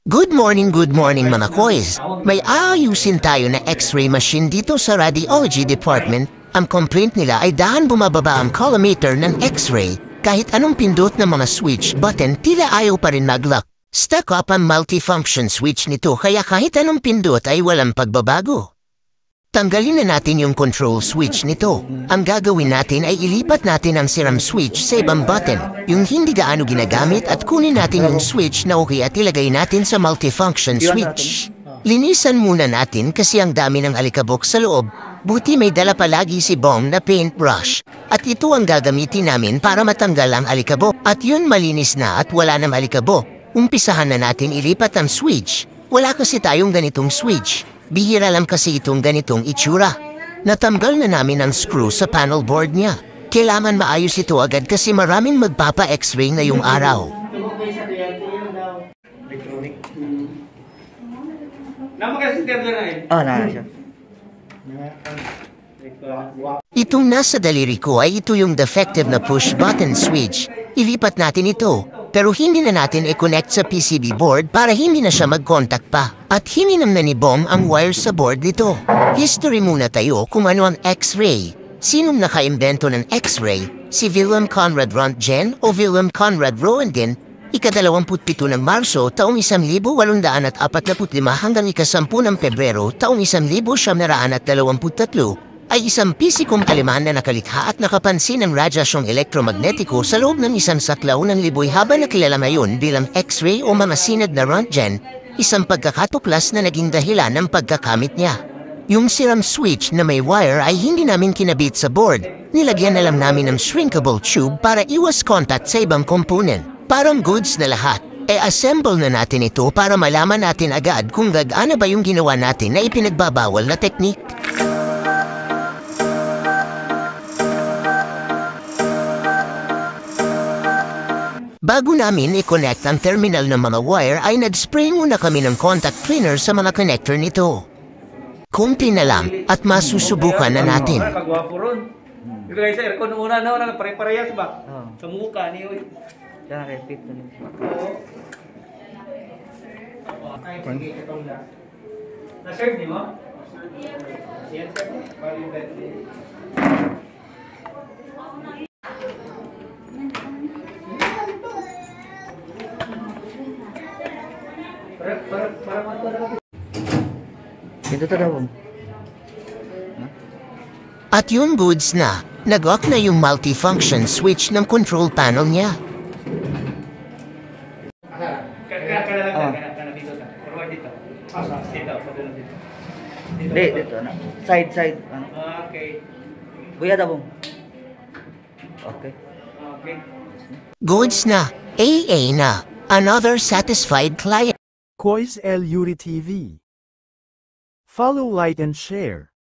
Good morning mga koys. May aayusin tayo na x-ray machine dito sa radiology department. Ang complaint nila ay dahan bumababa ang colorimeter ng x-ray. Kahit anong pindot ng mga switch button, tila ayaw pa rin mag-lock. Stuck up ang multifunction switch nito kaya kahit anong pindot ay walang pagbabago. Tanggalin na natin yung control switch nito. Ang gagawin natin ay ilipat natin ang siram switch sa ibang button, yung hindi gaano ginagamit at kunin natin yung switch na okay at ilagay natin sa multifunction switch. Linisan muna natin kasi ang dami ng alikabok sa loob. Buti may dala palagi si Bong na paintbrush. At ito ang gagamitin namin para matanggal ang alikabok. At yun malinis na at wala ng alikabok. Umpisahan na natin ilipat ang switch. Wala kasi tayong ganitong switch. Bihira lang kasi itong ganitong itsura. Natanggal na namin ang screw sa panel board niya. Kailangan maayos ito agad kasi maraming magpapa-x-ray ngayong araw. Na siya. Itong nasa daliri ko ay ito yung defective na push button switch. Ilipat natin ito. Pero hindi na natin i-connect sa PCB board para hindi na siya mag-contact pa. At hininam na ni Bong ang wire sa board nito. History muna tayo kung ano ang X-ray. Sinong nakaimbento ng X-ray? Si Wilhelm Conrad Röntgen o Wilhelm Conrad Roentgen? Ika-27 ng Marso taong 1845 hanggang ika-10 ng Pebrero taong 1923 ay isang pisikong Aleman na nakalikha at nakapansin ng radyasyong elektromagnetiko sa loob ng isang saklaw ng liboy habang nakilala ngayon bilang X-ray o mga sinad na Röntgen, isang pagkakatuklas na naging dahilan ng pagkakamit niya. Yung siram switch na may wire ay hindi namin kinabit sa board. Nilagyan na lang namin ng shrinkable tube para iwas contact sa ibang component. Parang goods na lahat. E-assemble na natin ito para malaman natin agad kung gagana ba yung ginawa natin na ipinagbabawal na teknik. Bago namin i-connect ang terminal ng mga wire ay nag-spray muna kami ng contact cleaner sa mga connector nito. Kunti na lang at masusubukan na natin. Kagwapo ron. Ito guys, aircon una na, pare-parehas ba? Sa mukha niyo. Diyan repeat na lang. Ay, sige, itong na. Na-serve niyo mo? Yan, sir. Palitan. Ito daw. At yung goods na, nag-off na yung multifunction switch ng control panel niya. Dito na. Side. Okay. Buya daw. Okay. Goods na, AA na, another satisfied client. Kois El Yuri TV. Follow, like and share.